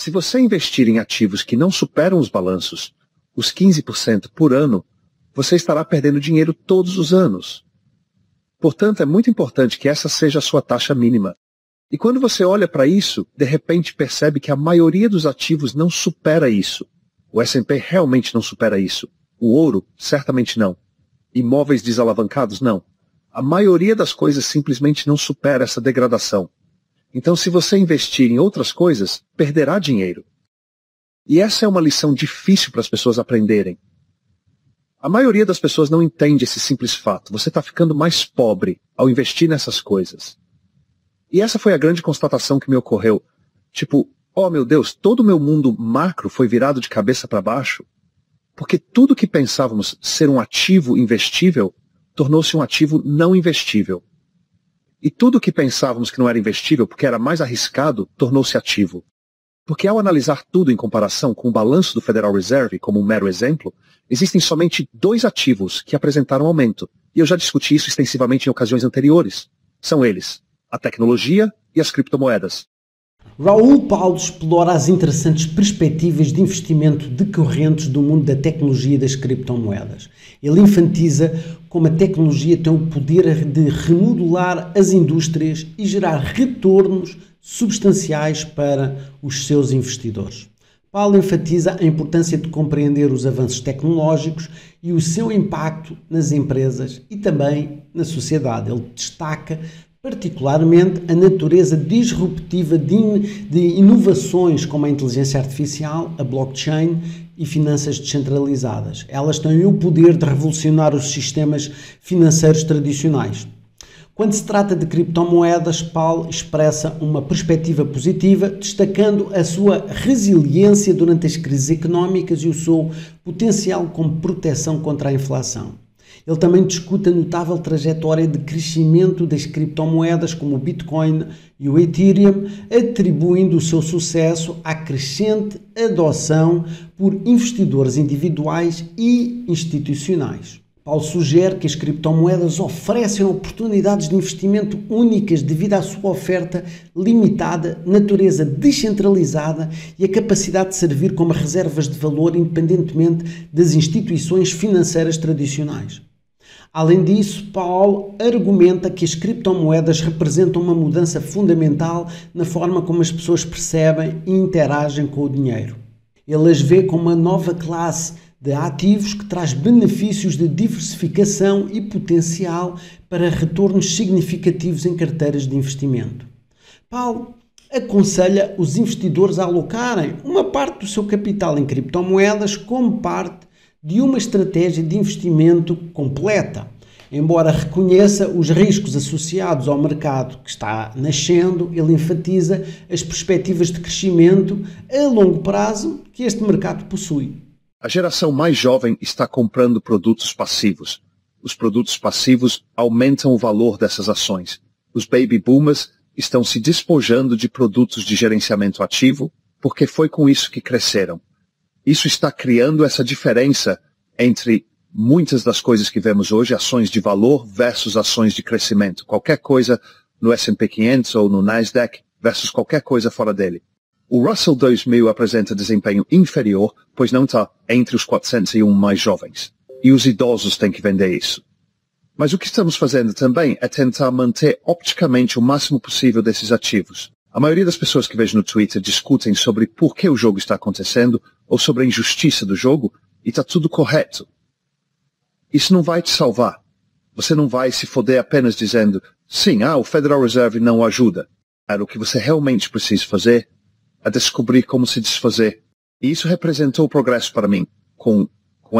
Se você investir em ativos que não superam os balanços, os 15% por ano, você estará perdendo dinheiro todos os anos. Portanto, é muito importante que essa seja a sua taxa mínima. E quando você olha para isso, de repente percebe que a maioria dos ativos não supera isso. O S&P realmente não supera isso. O ouro, certamente não. Imóveis desalavancados, não. A maioria das coisas simplesmente não supera essa degradação. Então, se você investir em outras coisas, perderá dinheiro. E essa é uma lição difícil para as pessoas aprenderem. A maioria das pessoas não entende esse simples fato. Você está ficando mais pobre ao investir nessas coisas. E essa foi a grande constatação que me ocorreu. Tipo, oh meu Deus, todo o meu mundo macro foi virado de cabeça para baixo, porque tudo que pensávamos ser um ativo investível tornou-se um ativo não investível. E tudo que pensávamos que não era investível porque era mais arriscado tornou-se ativo. Porque ao analisar tudo em comparação com o balanço do Federal Reserve, como um mero exemplo, existem somente 2 ativos que apresentaram aumento. E eu já discuti isso extensivamente em ocasiões anteriores. São eles: a tecnologia e as criptomoedas. Raul Paulo explora as interessantes perspectivas de investimento decorrentes do mundo da tecnologia e das criptomoedas. Ele enfatiza como a tecnologia tem o poder de remodelar as indústrias e gerar retornos substanciais para os seus investidores. Paulo enfatiza a importância de compreender os avanços tecnológicos e o seu impacto nas empresas e também na sociedade. Ele destaca particularmente a natureza disruptiva de inovações como a inteligência artificial, a blockchain e finanças descentralizadas. Elas têm o poder de revolucionar os sistemas financeiros tradicionais. Quando se trata de criptomoedas, Paulo expressa uma perspectiva positiva, destacando a sua resiliência durante as crises económicas e o seu potencial como proteção contra a inflação. Ele também discute a notável trajetória de crescimento das criptomoedas como o Bitcoin e o Ethereum, atribuindo o seu sucesso à crescente adoção por investidores individuais e institucionais. Paulo sugere que as criptomoedas oferecem oportunidades de investimento únicas devido à sua oferta limitada, natureza descentralizada e a capacidade de servir como reservas de valor independentemente das instituições financeiras tradicionais. Além disso, Paulo argumenta que as criptomoedas representam uma mudança fundamental na forma como as pessoas percebem e interagem com o dinheiro. Ele as vê como uma nova classe de ativos que traz benefícios de diversificação e potencial para retornos significativos em carteiras de investimento. Paulo aconselha os investidores a alocarem uma parte do seu capital em criptomoedas como parte de uma estratégia de investimento completa. Embora reconheça os riscos associados ao mercado que está nascendo, ele enfatiza as perspectivas de crescimento a longo prazo que este mercado possui. A geração mais jovem está comprando produtos passivos. Os produtos passivos aumentam o valor dessas ações. Os baby boomers estão se despojando de produtos de gerenciamento ativo porque foi com isso que cresceram. Isso está criando essa diferença entre muitas das coisas que vemos hoje, ações de valor versus ações de crescimento. Qualquer coisa no S&P 500 ou no Nasdaq versus qualquer coisa fora dele. O Russell 2000 apresenta desempenho inferior, pois não está entre os 401 mais jovens. E os idosos têm que vender isso. Mas o que estamos fazendo também é tentar manter opticamente o máximo possível desses ativos. A maioria das pessoas que vejo no Twitter discutem sobre por que o jogo está acontecendo ou sobre a injustiça do jogo e está tudo correto. Isso não vai te salvar. Você não vai se foder apenas dizendo, sim, o Federal Reserve não o ajuda. O que você realmente precisa fazer é descobrir como se desfazer. E isso representou progresso para mim, com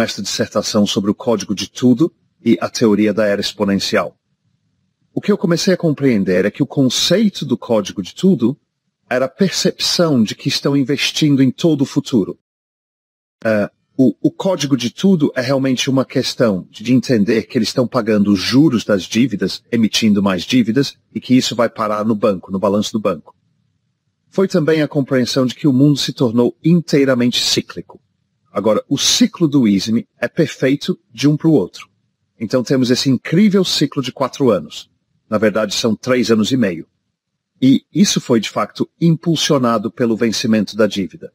esta dissertação sobre o código de tudo e a teoria da era exponencial. O que eu comecei a compreender é que o conceito do código de tudo era a percepção de que estão investindo em todo o futuro. O código de tudo é realmente uma questão de entender que eles estão pagando os juros das dívidas, emitindo mais dívidas, e que isso vai parar no banco, no balanço do banco. Foi também a compreensão de que o mundo se tornou inteiramente cíclico. Agora, o ciclo do ISME é perfeito de um para o outro. Então temos esse incrível ciclo de 4 anos. Na verdade, são 3 anos e meio. E isso foi, de fato, impulsionado pelo vencimento da dívida.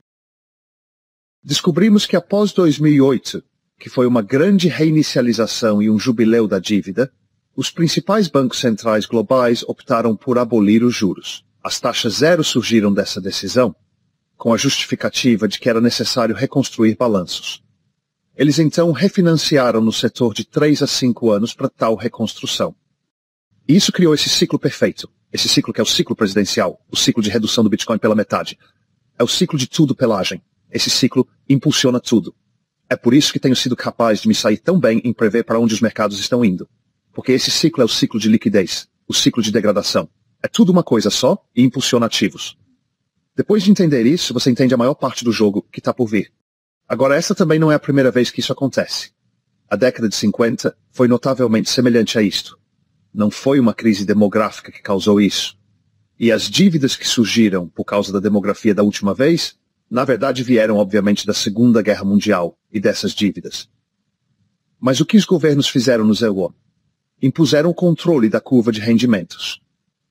Descobrimos que após 2008, que foi uma grande reinicialização e um jubileu da dívida, os principais bancos centrais globais optaram por abolir os juros. As taxas zero surgiram dessa decisão com a justificativa de que era necessário reconstruir balanços. Eles então refinanciaram no setor de 3 a 5 anos para tal reconstrução. E isso criou esse ciclo perfeito. Esse ciclo que é o ciclo presidencial, o ciclo de redução do Bitcoin pela metade. É o ciclo de tudo pelagem. Esse ciclo impulsiona tudo. É por isso que tenho sido capaz de me sair tão bem em prever para onde os mercados estão indo. Porque esse ciclo é o ciclo de liquidez, o ciclo de degradação. É tudo uma coisa só e impulsiona ativos. Depois de entender isso, você entende a maior parte do jogo que está por vir. Agora, essa também não é a primeira vez que isso acontece. A década de 50 foi notavelmente semelhante a isto. Não foi uma crise demográfica que causou isso. E as dívidas que surgiram por causa da demografia da última vez, na verdade vieram obviamente da Segunda Guerra Mundial e dessas dívidas. Mas o que os governos fizeram no zero-one? Impuseram o controle da curva de rendimentos,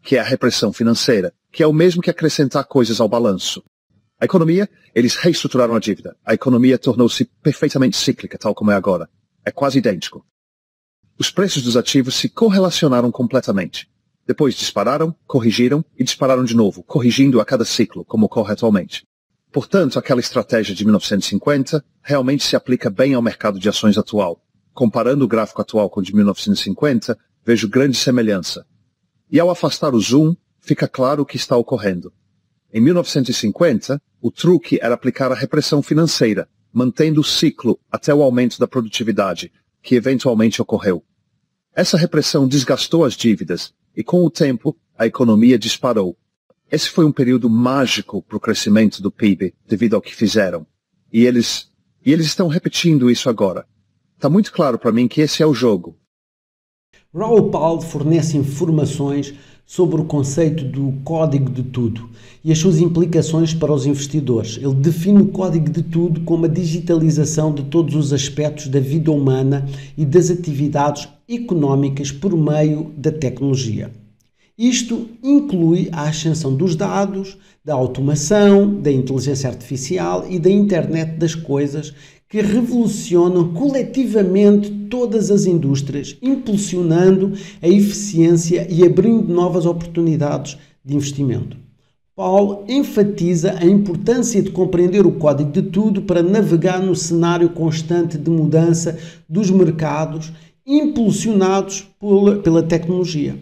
que é a repressão financeira, que é o mesmo que acrescentar coisas ao balanço. A economia, eles reestruturaram a dívida. A economia tornou-se perfeitamente cíclica, tal como é agora. É quase idêntico. Os preços dos ativos se correlacionaram completamente. Depois dispararam, corrigiram e dispararam de novo, corrigindo a cada ciclo, como ocorre atualmente. Portanto, aquela estratégia de 1950 realmente se aplica bem ao mercado de ações atual. Comparando o gráfico atual com o de 1950, vejo grande semelhança. E ao afastar o zoom, fica claro o que está ocorrendo. Em 1950, o truque era aplicar a repressão financeira, mantendo o ciclo até o aumento da produtividade, que eventualmente ocorreu. Essa repressão desgastou as dívidas e, com o tempo, a economia disparou. Esse foi um período mágico para o crescimento do PIB, devido ao que fizeram. E eles estão repetindo isso agora. Está muito claro para mim que esse é o jogo. Raoul Pal fornece informações sobre o conceito do código de tudo e as suas implicações para os investidores. Ele define o código de tudo como a digitalização de todos os aspectos da vida humana e das atividades económicas por meio da tecnologia. Isto inclui a ascensão dos dados, da automação, da inteligência artificial e da internet das coisas, que revolucionam coletivamente todas as indústrias, impulsionando a eficiência e abrindo novas oportunidades de investimento. Paul enfatiza a importância de compreender o código de tudo para navegar no cenário constante de mudança dos mercados, impulsionados pela tecnologia.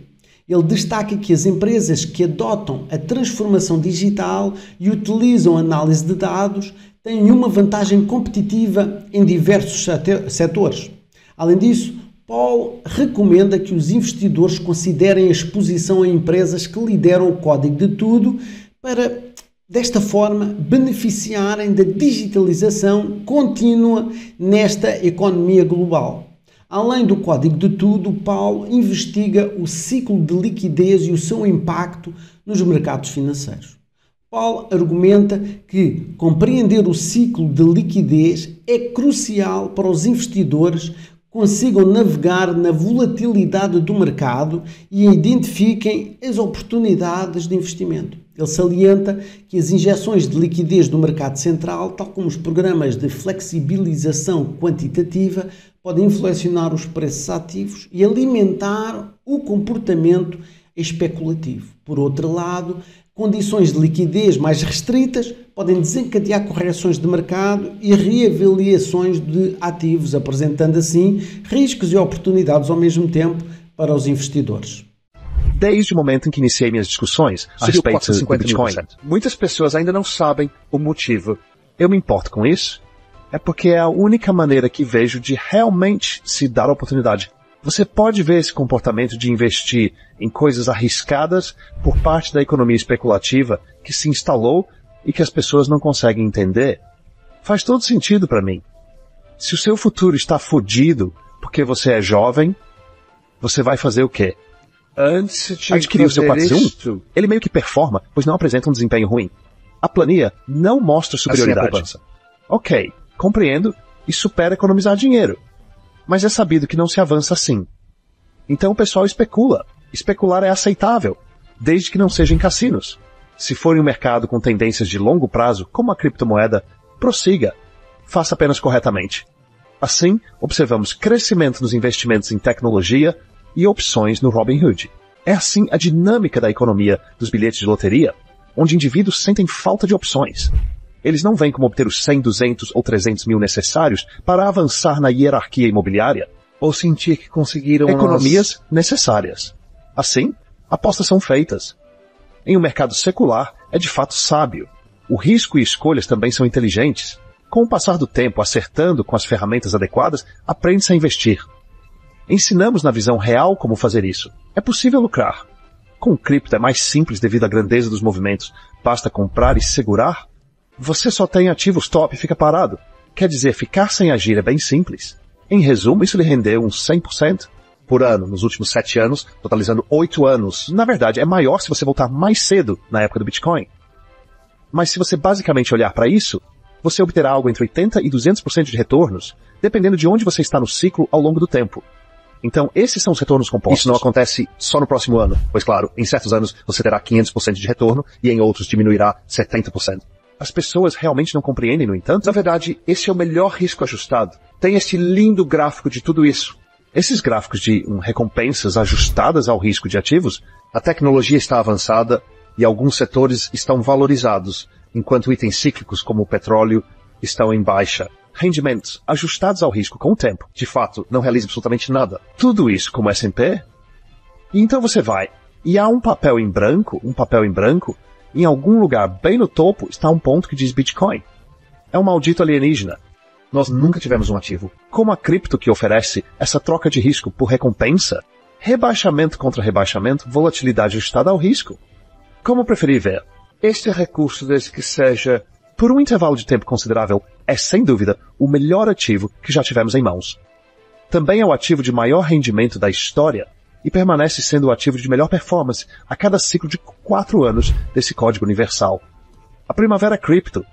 Ele destaca que as empresas que adotam a transformação digital e utilizam a análise de dados têm uma vantagem competitiva em diversos setores. Além disso, Paul recomenda que os investidores considerem a exposição a empresas que lideram o código de tudo para, desta forma, beneficiarem da digitalização contínua nesta economia global. Além do código de tudo, Paul investiga o ciclo de liquidez e o seu impacto nos mercados financeiros. Paul argumenta que compreender o ciclo de liquidez é crucial para os investidores consigam navegar na volatilidade do mercado e identifiquem as oportunidades de investimento. Ele salienta que as injeções de liquidez do mercado central, tal como os programas de flexibilização quantitativa, podem inflacionar os preços ativos e alimentar o comportamento especulativo. Por outro lado, condições de liquidez mais restritas podem desencadear correções de mercado e reavaliações de ativos, apresentando assim riscos e oportunidades ao mesmo tempo para os investidores. Desde o momento em que iniciei minhas discussões a respeito do Bitcoin, muitas pessoas ainda não sabem o motivo. Eu me importo com isso? É porque é a única maneira que vejo de realmente se dar a oportunidade. Você pode ver esse comportamento de investir em coisas arriscadas por parte da economia especulativa que se instalou e que as pessoas não conseguem entender. Faz todo sentido para mim. Se o seu futuro está fodido porque você é jovem, você vai fazer o quê? Antes de adquirir o seu 401, ele meio que performa, pois não apresenta um desempenho ruim. A planilha não mostra superioridade. Assim ok, compreendo e supera economizar dinheiro. Mas é sabido que não se avança assim. Então o pessoal especula. Especular é aceitável. desde que não seja em cassinos. Se for em um mercado com tendências de longo prazo, como a criptomoeda, prossiga. Faça apenas corretamente. Assim, observamos crescimento nos investimentos em tecnologia e opções no Robinhood. É assim a dinâmica da economia dos bilhetes de loteria, onde indivíduos sentem falta de opções. Eles não veem como obter os 100, 200 ou 300 mil necessários para avançar na hierarquia imobiliária, ou sentir que conseguiram economias necessárias. Assim, apostas são feitas. Em um mercado secular, é de fato sábio. O risco e escolhas também são inteligentes. Com o passar do tempo, acertando com as ferramentas adequadas, aprende-se a investir. Ensinamos na visão real como fazer isso. É possível lucrar. Com o cripto é mais simples devido à grandeza dos movimentos. Basta comprar e segurar. Você só tem ativos top e fica parado. Quer dizer, ficar sem agir é bem simples. Em resumo, isso lhe rendeu uns 100% por ano nos últimos 7 anos, totalizando 8 anos. Na verdade, é maior se você voltar mais cedo na época do Bitcoin. Mas se você basicamente olhar para isso, você obterá algo entre 80% e 200% de retornos, dependendo de onde você está no ciclo ao longo do tempo. Então, esses são os retornos compostos. Isso não acontece só no próximo ano, pois claro, em certos anos você terá 500% de retorno e em outros diminuirá 70%. As pessoas realmente não compreendem, no entanto. Na verdade, esse é o melhor risco ajustado. Tem este lindo gráfico de tudo isso. Esses gráficos de recompensas ajustadas ao risco de ativos, a tecnologia está avançada e alguns setores estão valorizados, enquanto itens cíclicos como o petróleo estão em baixa. Rendimentos ajustados ao risco com o tempo, de fato, não realiza absolutamente nada. Tudo isso como S&P. E então você vai, e há um papel em branco, em algum lugar bem no topo está um ponto que diz Bitcoin. É um maldito alienígena. Nós nunca tivemos um ativo como a cripto que oferece essa troca de risco por recompensa, rebaixamento contra rebaixamento, volatilidade ajustada ao risco. Como preferir ver? Este recurso, desde que seja por um intervalo de tempo considerável, é sem dúvida o melhor ativo que já tivemos em mãos. Também é o ativo de maior rendimento da história e permanece sendo o ativo de melhor performance a cada ciclo de 4 anos desse código universal. A Primavera Cripto,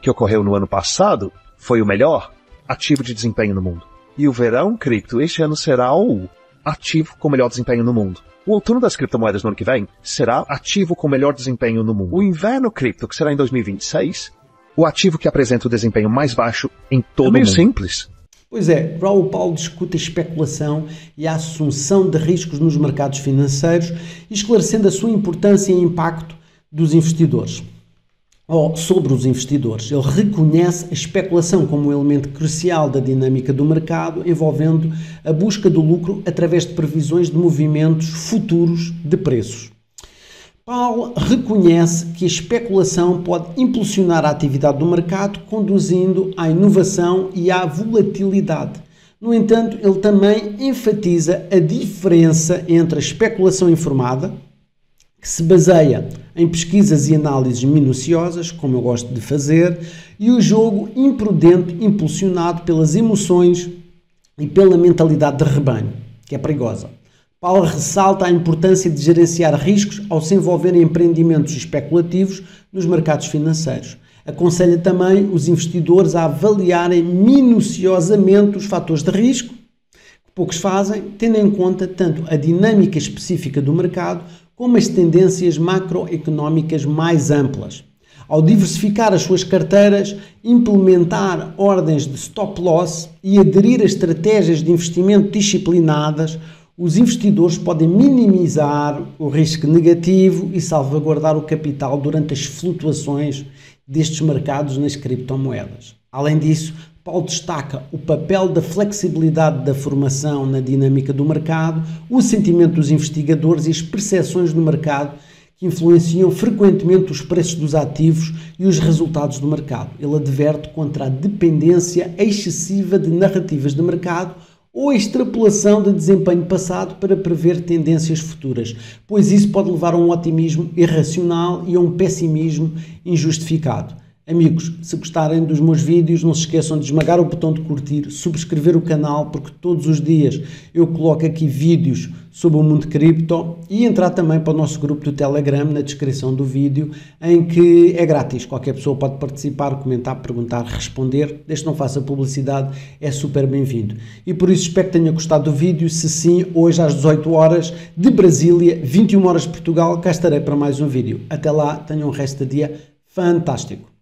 que ocorreu no ano passado, foi o melhor ativo de desempenho no mundo. E o Verão Cripto este ano será o ativo com melhor desempenho no mundo. O outono das criptomoedas no ano que vem será ativo com melhor desempenho no mundo. O Inverno Cripto, que será em 2026, o ativo que apresenta o desempenho mais baixo em todo o mundo. É meio simples. Pois é, Raul Pal discute a especulação e a assunção de riscos nos mercados financeiros, esclarecendo a sua importância e impacto dos investidores. Sobre os investidores. Ele reconhece a especulação como um elemento crucial da dinâmica do mercado, envolvendo a busca do lucro através de previsões de movimentos futuros de preços. Paul reconhece que a especulação pode impulsionar a atividade do mercado, conduzindo à inovação e à volatilidade. No entanto, ele também enfatiza a diferença entre a especulação informada, que se baseia em pesquisas e análises minuciosas, como eu gosto de fazer, e o jogo imprudente impulsionado pelas emoções e pela mentalidade de rebanho, que é perigosa. Paulo ressalta a importância de gerenciar riscos ao se envolver em empreendimentos especulativos nos mercados financeiros. Aconselha também os investidores a avaliarem minuciosamente os fatores de risco, que poucos fazem, tendo em conta tanto a dinâmica específica do mercado como as tendências macroeconómicas mais amplas. Ao diversificar as suas carteiras, implementar ordens de stop loss e aderir a estratégias de investimento disciplinadas, os investidores podem minimizar o risco negativo e salvaguardar o capital durante as flutuações destes mercados nas criptomoedas. Além disso, Paulo destaca o papel da flexibilidade da formação na dinâmica do mercado, o sentimento dos investigadores e as percepções do mercado que influenciam frequentemente os preços dos ativos e os resultados do mercado. Ele adverte contra a dependência excessiva de narrativas de mercado ou a extrapolação de desempenho passado para prever tendências futuras, pois isso pode levar a um otimismo irracional e a um pessimismo injustificado. Amigos, se gostarem dos meus vídeos, não se esqueçam de esmagar o botão de curtir, subscrever o canal, porque todos os dias eu coloco aqui vídeos sobre o mundo cripto, e entrar também para o nosso grupo do Telegram na descrição do vídeo, em que é grátis, qualquer pessoa pode participar, comentar, perguntar, responder, desde que não faça publicidade, é super bem-vindo. E por isso espero que tenha gostado do vídeo. Se sim, hoje às 18 horas de Brasília, 21 horas de Portugal, cá estarei para mais um vídeo. Até lá, tenham um resto de dia fantástico.